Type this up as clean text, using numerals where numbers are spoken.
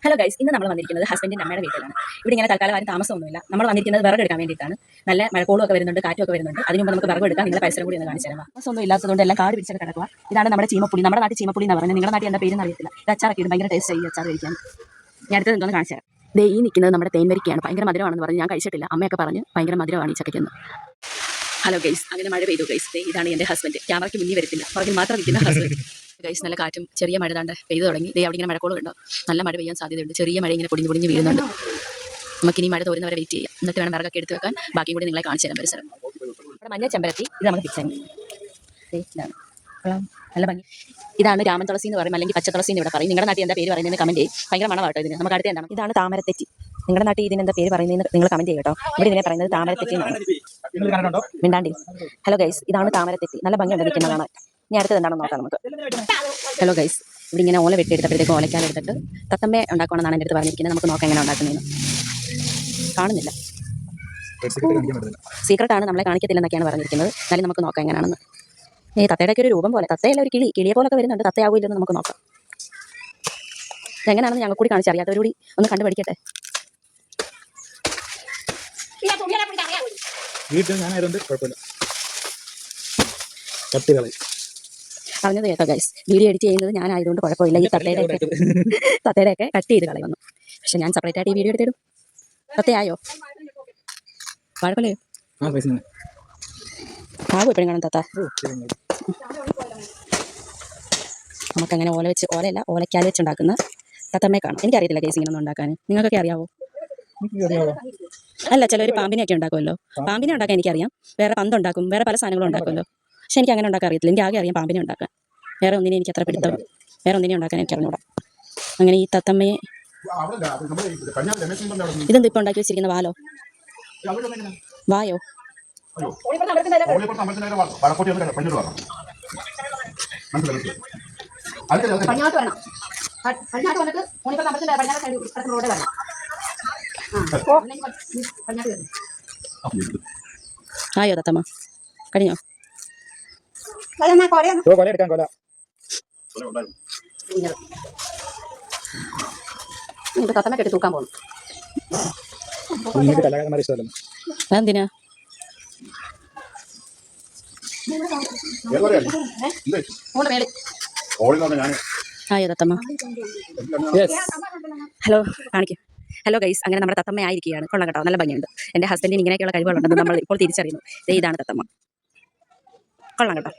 Hello guys, ഇന്ന് നമ്മൾ വന്നിരിക്കുന്നത് ഹസ്ബൻഡിൻ്റെ അമ്മയുടെ വീട്ടിലാണ്. ഇവിടെ ഇങ്ങനെ തൽക്കാലം ആരും താമസമൊന്നുമില്ല. നമ്മൾ വന്നിരിക്കുന്നത് വിറക് എടുക്കാൻ വേണ്ടിയിട്ടാണ്. നല്ല മഴക്കോളും ഒക്കെ വരുന്നുണ്ട്, കാറ്റും ഒക്കെ വരുന്നുണ്ട്. അതിന് മുമ്പ് നമുക്ക് വിറക് എടുക്കാം. നിങ്ങളെ പരിസരം കൂടി ഒന്ന് കാണിച്ചു തരാം. താമസമൊന്നും ഇല്ലാത്തതുകൊണ്ട് എല്ലാം കാട് പിടിച്ചൊക്കെ കിടക്കുക. ഇതാണ് നമ്മുടെ ചീമപ്പുളി. നമ്മുടെ നാട്ടിൽ ചീമപ്പുളി എന്ന് പറയുന്നത്. നിങ്ങളുടെ നാട്ടിൽ എന്താ പേരെന്ന് അറിയത്തില്ല. ഇത് അച്ചാറൊക്കെ ഇടും, ഭയങ്കര ടേസ്റ്റ് ആയി അച്ചാർ കഴിക്കാൻ. ഞാൻ അടുത്തത് എന്തോന്ന് കാണിച്ചു തരാം. ദേ ഈ നിൽക്കുന്നത് നമ്മുടെ തേൻവരിക്കയാണ്. ഭയങ്കര മധുരമാണെന്ന് പറഞ്ഞ് ഞാൻ കഴിച്ചിട്ടില്ല. അമ്മയൊക്കെ പറഞ്ഞ് ഭയങ്കര മധുരമാണ് ഈ ചക്കയ്ക്കെന്ന്. ഹലോ ഗൈസ്, അങ്ങനെ മഴ പെയ്തു ഗൈസ്. ഇതാണ് എൻ്റെ ഹസ്ബൻഡ്. ക്യാമറയ്ക്ക് മുന്നിൽ വരത്തില്ല, പുറകിൽ മാത്രം നിൽക്കുന്ന ഹസ്ബൻഡ്. ഗൈസ്, നല്ല കാറ്റും ചെറിയ മഴ താണ്ട് പെയ്തു തുടങ്ങി. ദേ അവിടെ ഇങ്ങനെ മഴക്കോളം ഉണ്ടോ, നല്ല മഴ പെയ്യാൻ സാധ്യതയുണ്ട്. ചെറിയ മഴ ഇങ്ങനെ പൊടിഞ്ഞ് വീഴുന്നുണ്ട്. നമുക്കിനി മഴ തോരുന്നവരെ വെയിറ്റ് ചെയ്യാം. എന്നിട്ട് വേണം വിറകൊക്കെ എടുത്ത് വെക്കാൻ. ബാക്കിയും കൂടി നിങ്ങളെ കാണിച്ചു തരാം പരിസരം. ഇവിടെ മഞ്ഞ ചെമ്പരത്തി, ഇത് നമുക്ക് ഫിക്സ് ചെയ്യാം. ഇതാണ് നല്ല ഭംഗി. ഇതാണ് രാമൻ തുളസി എന്ന് പറയും, അല്ലെങ്കിൽ പച്ച തുളസി എന്ന് ഇവിടെ പറയും. നിങ്ങളുടെ നാട്ടിൽ എന്താ പേര് പറയുന്നതെന്ന് കമന്റ് ചെയ്യും. ഭയങ്കര മണമാട്ടോ ഇതിന്. നമുക്ക് അടുത്ത് എന്താണ്, ഇതാണ് താമരത്തെറ്റി. നിങ്ങളുടെ നാട്ടിൽ ഇതിന് എന്താ പേര് പറയുന്നതെന്ന് നിങ്ങൾ കമന്റ് ചെയ്യും കേട്ടോ. ഇവിടെ ഇതിനെ പറയുന്നത് താമരത്തെറ്റി എന്നാണ്. മിണ്ടാണ്ടി. ഹലോ ഗൈസ്, ഇതാണ് താമരത്തെറ്റി. നല്ല ഭംഗിയുണ്ട് നിൽക്കുന്ന കാണാൻ. ഇനി അടുത്തത് എന്താണെന്ന് നോക്കാം നമുക്ക്. ഹലോ ഗൈസ്, ഇവിടെ ഇങ്ങനെ ഓല വെട്ടിയെടുത്തപ്പോഴത്തേക്ക് ഓലയ്ക്കാൻ എടുത്തിട്ട് തത്തമ്മ ഉണ്ടാക്കണമെന്നാണ് എൻ്റെ അടുത്ത് പറഞ്ഞിരിക്കുന്നത്. നമുക്ക് നോക്കാം എങ്ങനെ ഉണ്ടാക്കുന്നതെന്ന്. കാണുന്നില്ല, സീക്രട്ടാണ്, നമ്മളെ കാണിക്കത്തില്ലെന്നൊക്കെയാണ് പറഞ്ഞിരിക്കുന്നത്. എന്നാലും നമുക്ക് നോക്കാം എങ്ങനെയാണെന്ന്. തത്തയുടെ ഒക്കെ ഒരു രൂപം പോലെ, തത്തയല്ല ഒരു കിളിയെ പോലൊക്കെ വരുന്നുണ്ട്. തത്തയാവില്ലെന്ന് നമുക്ക് നോക്കാം. എങ്ങനെയാണെന്ന് ഞങ്ങൾ കൂടി കാണിച്ചറിയാത്തവരോടി ഒന്ന് കണ്ടുപഠിക്കട്ടെ. പറഞ്ഞത് കേട്ടോ ഗൈസ്, വീഡിയോ എഡിറ്റ് ചെയ്യുന്നത് ഞാനായതുകൊണ്ട് കുഴപ്പമില്ല. ഈ തത്തയുടെയൊക്കെ കട്ട് ചെയ്ത് കളയുന്നു. പക്ഷെ ഞാൻ സെപ്പറേറ്റ് ആയിട്ട് ഈ വീഡിയോ എടുത്തിടും. തത്തയായോ കുഴപ്പമില്ലയോ? ആകും എപ്പോഴും കാണാൻ തത്ത. നമുക്കങ്ങനെ ഓലയല്ല ഓലക്കാൽ വെച്ചുണ്ടാക്കുന്ന തത്തമ്മയെ കാണാം. എനിക്കറിയത്തില്ല ഗൈസ് ഇങ്ങനെ ഒന്നും ഉണ്ടാക്കാൻ. നിങ്ങൾക്കൊക്കെ അറിയാവോ? അല്ല, ചിലർ പാമ്പിനെയൊക്കെ ഉണ്ടാക്കുമല്ലോ. പാമ്പിനെ ഉണ്ടാക്കാൻ എനിക്കറിയാം. വേറെ പന്തുണ്ടാക്കും, വേറെ പല സാധനങ്ങളും ഉണ്ടാക്കുമല്ലോ. പക്ഷെ എനിക്ക് അങ്ങനെ ഉണ്ടാക്കാൻ അറിയത്തില്ല. എനിക്ക് ആകെ അറിയാം പാമ്പിനെ ഉണ്ടാക്കാൻ. വേറെ ഒന്നിനെ എനിക്ക് അത്ര പിടുത്തം, വേറെ ഒന്നിനെ ഉണ്ടാക്കാൻ എനിക്ക് അറിഞ്ഞൂടാ. അങ്ങനെ ഈ തത്തമ്മയെ, ഇതെന്താ ഇപ്പം ഉണ്ടാക്കി വെച്ചിരിക്കുന്ന വാലോ, വായോ? ആയോ തത്തമ്മ? കഴിഞ്ഞോ? തത്തമ്മ കെട്ടി തൂക്കാൻ പോകുന്നു. അതെന്തിനാ? ആയോ തത്തമ്മ? ഹലോ, കാണിക്കും. ഹലോ ഗൈസ്, അങ്ങനെ നമ്മുടെ തത്തമ്മ ആയിരിക്കുകയാണ്. കൊള്ളാം കേട്ടോ, നല്ല ഭംഗിയുണ്ട്. എൻ്റെ ഹസ്ബൻഡിന് ഇങ്ങനെയൊക്കെയുള്ള കഴിവുകളുണ്ടെന്ന് നമ്മൾ ഇപ്പോൾ തിരിച്ചറിയുന്നു. ഇതാണ് തത്തമ്മ. കൊള്ളാം കേട്ടോ.